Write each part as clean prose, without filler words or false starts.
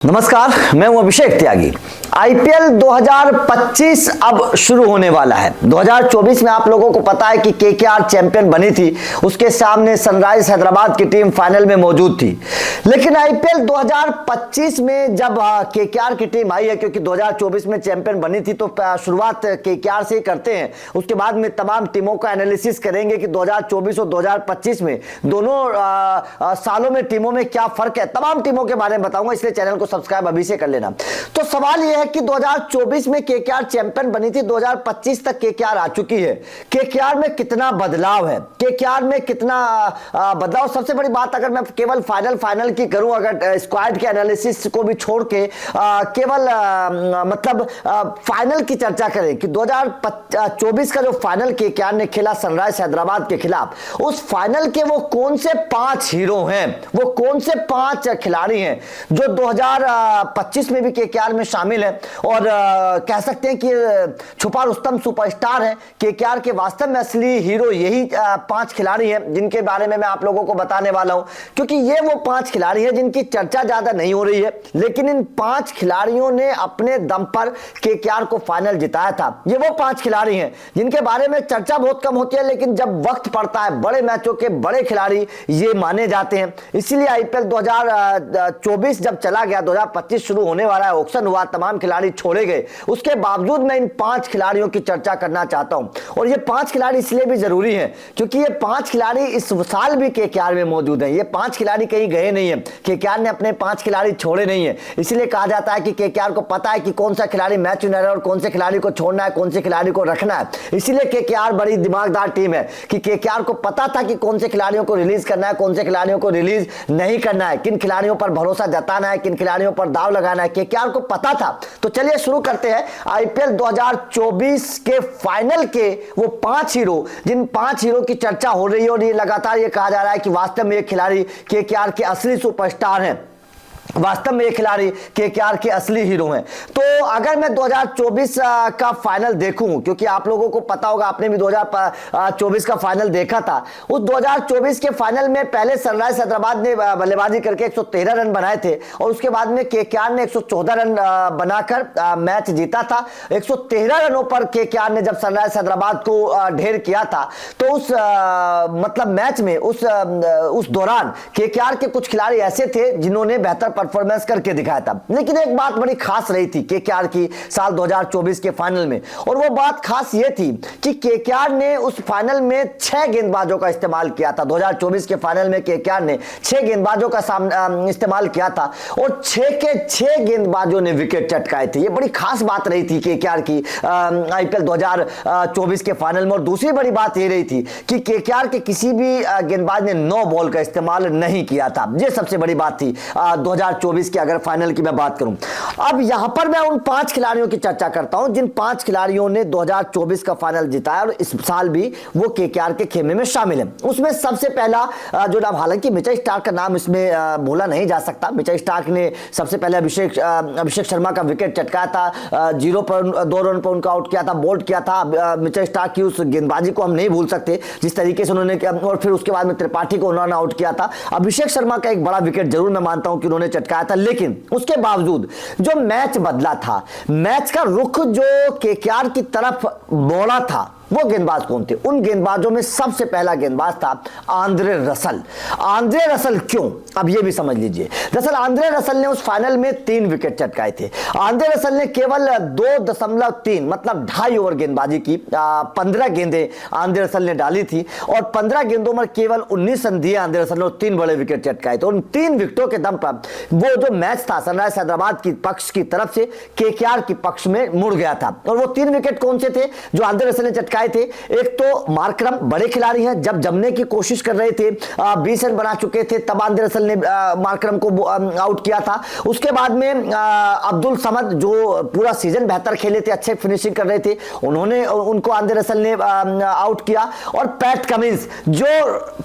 नमस्कार, मैं हूं अभिषेक त्यागी। आईपीएल 2025 अब शुरू होने वाला है। 2024 में आप लोगों को पता है कि केकेआर चैंपियन बनी थी, उसके सामने सनराइज हैदराबाद की टीम फाइनल में मौजूद थी। लेकिन आईपीएल 2025 में जब केकेआर की टीम आई है, क्योंकि 2024 में चैंपियन बनी थी तो शुरुआत केकेआर से ही करते हैं, उसके बाद में तमाम टीमों का एनालिसिस करेंगे कि 2024 और 2025 में दोनों सालों में टीमों में क्या फर्क है, तमाम टीमों के बारे में बताऊंगा, इसलिए चैनल को सब्सक्राइब अभी से कर लेना। तो सवाल यह है कि 2024 में केकेआर चैंपियन बनी थी, 2025 तक केकेआर आ चुकी है, केकेआर में कितना बदलाव है, केकेआर में कितना बदलाव। सबसे बड़ी बात अगर मैं केवल फाइनल की करूं, अगर स्क्वाड के एनालिसिस को भी छोड़ के केवल मतलब फाइनल की चर्चा करें कि 2024 का जो फाइनल केकेआर ने खेला सनराइज हैदराबाद के खिलाफ, उस फाइनल के वो कौन से 5 हीरो हैं, वो कौन से 5 खिलाड़ी हैं जो 2025 में भी केकेआर में शामिल है और कह सकते हैं कि छुपा रुस्तम सुपरस्टार है। केकेआर के वास्तव में असली हीरो यही 5 खिलाड़ी हैं जिनके बारे में मैं आप लोगों को बताने वाला हूं, क्योंकि ये वो 5 खिलाड़ी हैं जिनकी चर्चा ज्यादा नहीं हो रही है, लेकिन इन 5 खिलाड़ियों ने अपने दम पर केकेआर को फाइनल जिताया था। ये वो 5 खिलाड़ी हैं जिनके बारे में चर्चा बहुत कम होती है, लेकिन जब वक्त पड़ता है बड़े मैचों के बड़े खिलाड़ी ये माने जाते हैं। इसीलिए आईपीएल 2024 जब चला गया, 2025 शुरू होने वाला है, ऑक्शन हुआ, तमाम खिलाड़ी छोड़े गए, उसके बावजूद मैं इन 5 खिलाड़ियों की चर्चा करना चाहता हूं। और ये 5 खिलाड़ी इसलिए भी जरूरी हैं क्योंकि ये 5 खिलाड़ी इस साल भी केकेआर में मौजूद हैं। ये 5 खिलाड़ी कहीं गए नहीं है, केकेआर ने अपने 5 खिलाड़ी छोड़े नहीं है। इसलिए कहा जाता है कि केकेआर को पता है कि कौन सा खिलाड़ी मैच विनर है और कौन से खिलाड़ी को छोड़ना है, कौन से खिलाड़ी को रखना है। इसीलिए केकेआर बड़ी दिमागदार टीम है कि केकेआर को पता था कि कौन से खिलाड़ियों को रिलीज करना है, कौन से खिलाड़ियों को रिलीज नहीं करना है, किन खिलाड़ियों पर भरोसा जताना है, किन खिलाड़ियों पर दाव लगाना है, केकेआर को पता था। तो चलिए शुरू करते हैं आईपीएल 2024 के फाइनल के वो 5 हीरो, जिन 5 हीरो की चर्चा हो रही है और ये लगातार ये कहा जा रहा है कि वास्तव में ये खिलाड़ी केकेआर के असली सुपरस्टार हैं, वास्तव में ये खिलाड़ी केकेआर के असली हीरो हैं। तो अगर मैं 2024 का फाइनल देखूं, क्योंकि आप लोगों को पता होगा, आपने भी 2024 का फाइनल देखा था, उस 2024 के फाइनल में पहले सनराइज हैदराबाद ने बल्लेबाजी करके 113 रन बनाए थे और उसके बाद में केकेआर ने 114 रन बनाकर मैच जीता था। 113 रनों पर केकेआर ने जब सनराइज हैदराबाद को ढेर किया था, तो उस मतलब मैच में उस दौरान केकेआर के कुछ खिलाड़ी ऐसे थे जिन्होंने बेहतर परफॉर्मेंस करके दिखाया था। लेकिन एक बात बड़ी खास रही थी केकेआर की साल 2024 के फाइनल में, और वो बात खास ये थी कि केकेआर ने उस फाइनल में 6 गेंदबाजों का इस्तेमाल किया था। 2024 के फाइनल में केकेआर ने 6 गेंदबाजों का इस्तेमाल किया था और 6 के 6 गेंदबाजों ने विकेट चटकाए थे। ये बड़ी खास बात रही थी केकेआर की आईपीएल 2024 के फाइनल में। और दूसरी बड़ी बात ये रही थी कि केकेआर के किसी भी गेंदबाज ने नो बॉल का इस्तेमाल नहीं किया था। ये सबसे बड़ी बात थी 2024 की अगर फाइनल की मैं बात करूं। अब यहां पर मैं उन 5 खिलाड़ियों की चर्चा करता हूं जिन 5 खिलाड़ियों ने 2024 का फाइनल जिताया और इस साल भी वो केकेआर के खेमे में शामिल है। उसमें सबसे पहला जो नाम, हालांकि मिचेल स्टार्क का नाम इसमें भूला नहीं जा सकता। मिचेल स्टार्क ने सबसे पहले अभिषेक शर्मा का विकेट चटकाया था, 0 पर 2 रन पर उनका आउट किया था, बोल्ड किया था। मिचेल स्टार्क की उस गेंदबाजी को हम नहीं भूल सकते जिस तरीके से उन्होंने, और फिर उसके बाद में त्रिपाठी को उन्होंने आउट किया था। अभिषेक शर्मा का एक बड़ा विकेट जरूर मैं मानता हूं कि उन्होंने चटकाया था, लेकिन उसके बावजूद जो मैच बदला था, मैच का रुख जो केकेआर की तरफ मोड़ा था, वो गेंदबाज कौन थे? उन गेंदबाजों में सबसे पहला गेंदबाज था आंद्रे रसल। आंद्रे रसल क्यों, अब ये भी समझ लीजिए। दरअसल आंद्रे रसल ने उस फाइनल में 3 विकेट चटकाए थे। आंद्रे रसल ने केवल 2.3 मतलब 2.5 ओवर गेंदबाजी की, 15 गेंदें आंद्रे रसल ने डाली थी और 15 गेंदों में केवल 19 रन दिए आंद्रे रसल ने और 3 बड़े विकेट चटकाए थे। उन 3 विकेटों के दम पर वो जो मैच था सनराइज हैदराबाद की पक्ष की तरफ से केकेआर की पक्ष में मुड़ गया था। और वो 3 विकेट कौन से थे जो आंद्रे रसल ने चटकाए थे? एक तो मार्करम, बड़े खिलाड़ी हैं, जब जमने की कोशिश कर रहे थे, 20 रन बना चुके थे, तब आंद्रे रसल ने मार्करम को आउट किया था। उसके बाद में अब्दुल समद जो पूरा सीजन बेहतर खेले थे, अच्छे फिनिशिंग कर रहे थे, उनको आंद्रे रसल ने आउट किया। और पैट कमिंस जो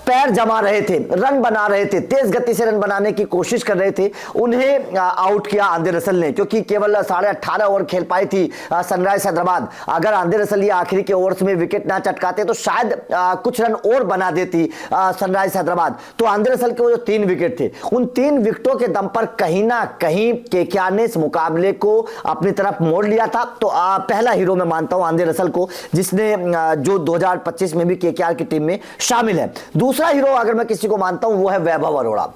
पैर जमा रहे थे, रन बना रहे थे, तेज गति से रन बनाने की कोशिश कर रहे थे, उन्हें आउट किया आंद्रे रसल ने, क्योंकि केवल 18.5 ओवर खेल पाई थी सनराइज हैदराबाद। अगर आंद्रे रसल ये आखिरी के ओवर्स में विकेट ना चटकाते तो शायद कुछ रन और बना देती सनराइज हैदराबाद। तो आंद्रे रसल के वो जो 3 विकेट थे, उन 3 विकेटों के दम पर कहीं ना कहीं केकेआर ने इस मुकाबले को अपनी तरफ मोड़ लिया था। तो पहला हीरो मैं मानता हूं आंद्रे रसल को, जिसने जो 2025 में भी केकेआर की टीम में शामिल है। दूसरा हीरो अगर मैं किसी को मानता हूं वो है वैभव अरोड़ा।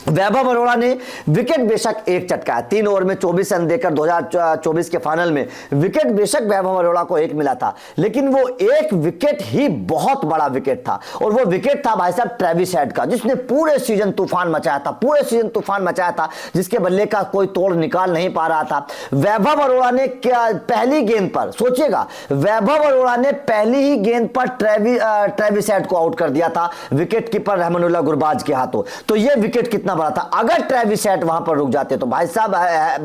वैभव अरोड़ा ने विकेट बेशक एक चटकाया, 3 ओवर में 24 रन देकर 2024 के फाइनल में विकेट बेशक वैभव अरोड़ा को एक मिला था, लेकिन वो एक विकेट ही बहुत बड़ा विकेट था। और वो विकेट था भाई साहब ट्रेविस हेड का, जिसने पूरे सीजन तूफान मचाया था, पूरे सीजन तूफान मचाया था, जिसके बल्ले का कोई तोड़ निकाल नहीं पा रहा था। वैभव अरोड़ा ने क्या पहली गेंद पर, सोचिएगा, वैभव अरोड़ा ने पहली ही गेंद पर ट्रेविस हेड को आउट कर दिया था विकेट कीपर रहमानुल्लाह गुरबाज के हाथों। तो ये विकेट कितना बड़ा था। अगर ट्रेविस हेड वहां पर रुक जाते तो भाई साहब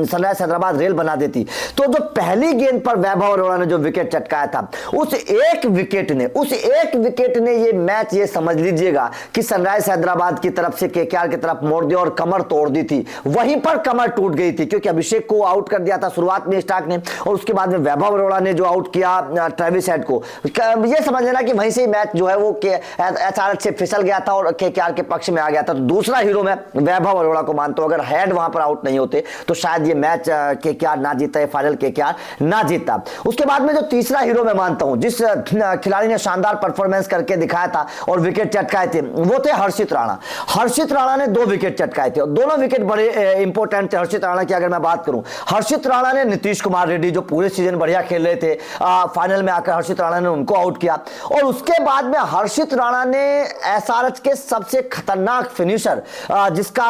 सनराइज हैदराबाद रेल बना देती। तो जो पहली गेंद पर वैभव अरोड़ा ने जो विकेट चटकाया था, उस एक विकेट ने ये मैच, ये समझ लीजिएगा कि सनराइज हैदराबाद की तरफ से केकेआर की तरफ मोड़ दिया और कमर तोड़ दी थी। वहीं पर कमर टूट गई थी, क्योंकि अभिषेक को आउट कर दिया था शुरुआत में स्टार्क ने, और उसके बाद में वैभव अरोड़ा ने जो आउट किया ट्रेविस हेड को। ये समझ लेना कि वहीं से मैच जो है वो एसआरएच से फिसल गया था और केकेआर के पक्ष में आ गया था। तो दूसरा हीरो मैं वैभव अरोड़ा को मानता हूं। अगर हेड वहां पर आउट नहीं होते तो शायद ये मैच केकेआर ना जीता, ये फाइनल केकेआर ना जीता। उसके बाद में जो तीसरा हीरो मैं मानता हूं, जिस खिलाड़ी ने शानदार परफॉर्मेंस करके दिखाया था और विकेट चटकाए थे, वो थे हर्षित राणा। हर्षित राणा ने 2 विकेट चटकाए थे और दोनों विकेट बड़े इंपॉर्टेंट थे हर्षित राणा की। अगर मैं बात करूं, हर्षित राणा ने नीतीश कुमार रेड्डी जो पूरे सीजन बढ़िया खेल रहे थे, फाइनल में आकर हर्षित राणा ने उनको आउट किया। और उसके बाद में हर्षित राणा ने एसआरएच के सबसे खतरनाक फिनिशर, जिसका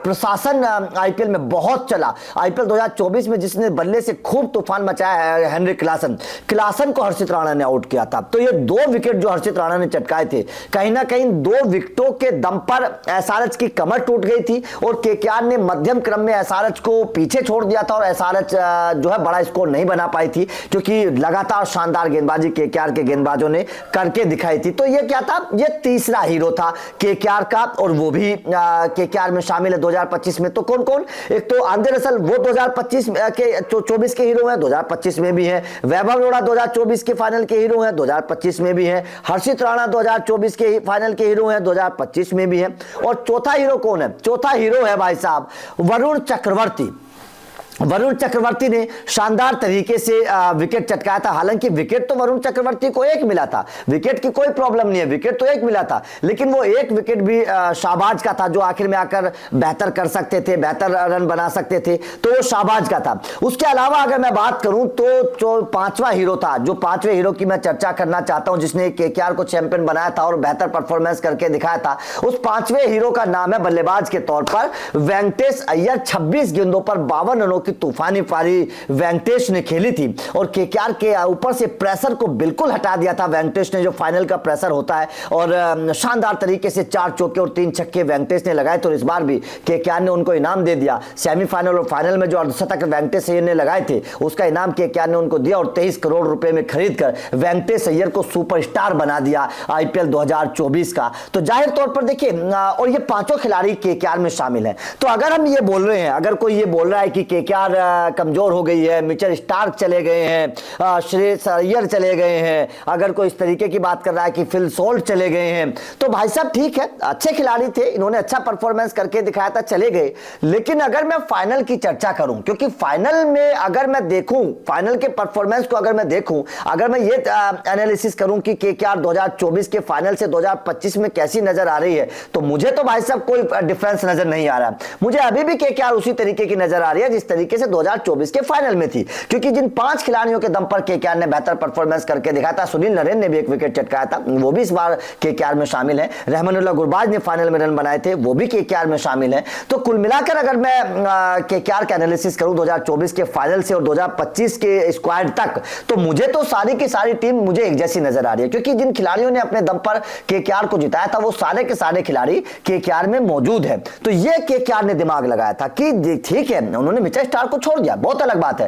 प्रशासन आईपीएल में बहुत चला, आईपीएल 2024 में जिसने बल्ले से खूब तूफान मचाया है, हेनरी क्लासन को हर्षित राणा ने आउट किया था। तो ये 2 विकेट जो हर्षित राणा ने चटकाए थे, कहीं ना कहीं 2 विकेटों के दम पर एसआरएच की कमर टूट गई थी और केकेआर ने मध्यम क्रम में एसआरएच को पीछे छोड़ दिया था और एसआरएच जो है बड़ा स्कोर नहीं बना पाई थी, क्योंकि लगातार शानदार गेंदबाजी केकेआर के गेंदबाजों ने करके दिखाई थी। तो ये क्या था, ये तीसरा हीरो था केकेआर का, और वो भी केकेआर में शामिल है 2025 में। तो कौन कौन, एक तो आंद्रे रसल, वो 2025 के 24 के हीरो हैं, 2025 में भी है। वैभव अरोड़ा 2024 के फाइनल के हीरो हैं, 2025 में भी है। हर्षित राणा 2024 के फाइनल के हीरो हैं, 2025 में भी है। और चौथा हीरो कौन है? चौथा हीरो है भाई साहब वरुण चक्रवर्ती। वरुण चक्रवर्ती ने शानदार तरीके से विकेट चटकाया था। हालांकि विकेट तो वरुण चक्रवर्ती को एक मिला था, विकेट की कोई प्रॉब्लम नहीं है, विकेट तो एक मिला था, लेकिन वो एक विकेट भी शाहबाज का था, जो आखिर में आकर बेहतर कर सकते थे, बेहतर रन बना सकते थे, तो वो शाहबाज का था। उसके अलावा अगर मैं बात करूं तो जो 5वां हीरो था, जो 5वें हीरो की मैं चर्चा करना चाहता हूं, जिसने केकेआर को चैंपियन बनाया था और बेहतर परफॉर्मेंस करके दिखाया था, उस 5वें हीरो का नाम है बल्लेबाज के तौर पर वेंकटेश अय्यर। 26 गेंदों पर 52 रनों की तूफानी पारी वेंकटेश ने खेली थी और केकेआर के ऊपर से प्रेशर को बिल्कुल हटा दिया था वेंकटेश ने, जो फाइनल का प्रेशर होता है। और शानदार तरीके से 4 चौके और 3 छक्के वेंकटेश ने लगाए। तो इस बार भी केकेआर ने उनको इनाम दे दिया। सेमीफाइनल और फाइनल में जो अर्धशतक वेंकटेश अय्यर ने लगाए थे, उसका इनाम केकेआर ने उनको दिया और 23 करोड़ रुपए में खरीदकर वेंकटेश अय्यर को सुपरस्टार बना दिया आईपीएल 2024 का। तो जाहिर तौर पर देखिए, और ये 5 खिलाड़ी केकेआर में शामिल हैं। तो अगर हम ये बोल रहे हैं, अगर कोई ये बोल रहा है कि केकेआर कमजोर हो गई है, मिचेल स्टार्क चले गए हैं, श्रेयस अय्यर चले गए हैं, अगर कोई इस तरीके की बात कर रहा है कि फिल सोल्ट चले गए हैं, तो भाई साहब ठीक है, अच्छे खिलाड़ी थे, इन्होंने अच्छा परफॉर्मेंस करके दिखाया था, चले गए। लेकिन अगर मैं फाइनल की चर्चा करूं, क्योंकि फाइनल में अगर मैं देखूं, फाइनल के परफॉर्मेंस को अगर मैं देखूं, अगर मैं ये एनालिसिस करूं कि केकेआर 2024 के फाइनल से 2025 में कैसी नजर आ रही है, तो मुझे तो भाई साहब कोई डिफरेंस नजर नहीं आ रहा। मुझे अभी भी केकेआर उसी तरीके की नजर आ रही है जिस तरीके से 2024 के फाइनल में थी, क्योंकि जिन 5 खिलाड़ियों के दम पर केकेआर ने बेहतर परफॉर्मेंस करके दिखाया था, सुनील नरेन ने भी एक विकेट चटकाया था, वो भी इस बार केकेआर में शामिल है। रहमानुल्लाह गुरबाज ने फाइनल में रन बनाए थे, वो भी केकेआर में शामिल है। तो कुल मिलाकर अगर मैं केकेआर का एनालिसिस करूं 2024 के फाइनल से और 2025 के स्क्वाड तक, तो मुझे तो सारी की सारी टीम मुझे एक जैसी नजर आ रही है, क्योंकि जिन खिलाड़ियों ने अपने दम पर केकेआर को जिताया था, वो सारे के सारे खिलाड़ी केकेआर में मौजूद है। तो ये केकेआर ने दिमाग लगाया था कि ठीक है, उन्होंने मिचेल सुपरस्टार को छोड़ दिया, बहुत अलग बात है,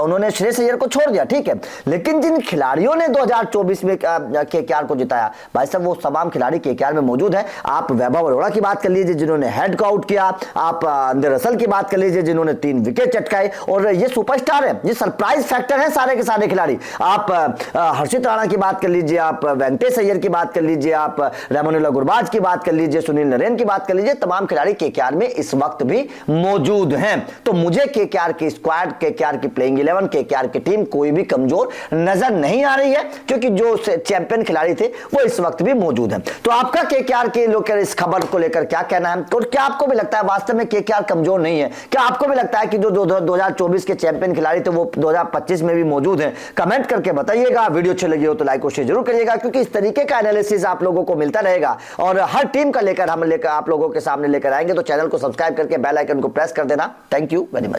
उन्होंने श्रेयस अय्यर को छोड़ दिया, ठीक है, लेकिन जिन खिलाड़ियों ने 2024 में केकेआर को जिताया, भाई साहब वो तमाम खिलाड़ी केकेआर में मौजूद है। आप वैभव अरोड़ा की बात कर लीजिए जिन्होंने हेड को आउट किया, आप अंदर रसल की बात कर लीजिए जिन्होंने 3 विकेट चटकाए, और ये सुपरस्टार है, ये सरप्राइज फैक्टर है सारे के सारे खिलाड़ी। आप हर्षित राणा की बात कर लीजिए, आप वेंकटेश अय्यर की बात कर लीजिए, आप रेमोनुला गुरबाज की बात कर लीजिए, सुनील नरेन की बात कर लीजिए, तमाम खिलाड़ी केकेआर में इस वक्त भी मौजूद हैं। तो मुझे केकेआर की स्क्वाड, केकेआर की प्लेइंग 11, केकेआर की टीम कोई भी कमजोर नजर नहीं आ रही है, क्योंकि जो चैंपियन खिलाड़ी थे वो इस वक्त भी मौजूद हैं। तो आपका केकेआर के लोग इस खबर को लेकर क्या कहना है, और क्या आपको भी लगता है वास्तव में केकेआर कमजोर नहीं है? क्या आपको भी लगता है कि जो 2024 के चैंपियन खिलाड़ी थे वो 2025 में भी मौजूद हैं? कमेंट करके बताइएगा। वीडियो अच्छी लगी हो तो लाइक और शेयर जरूर करिएगा, क्योंकि इस तरीके का एनालिसिस आप लोगों को मिलता रहेगा और हर टीम का लेकर हम आप लोगों के सामने लेकर आएंगे। तो चैनल को सब्सक्राइब करके बेल आइकन को प्रेस कर देना। Thank you very much.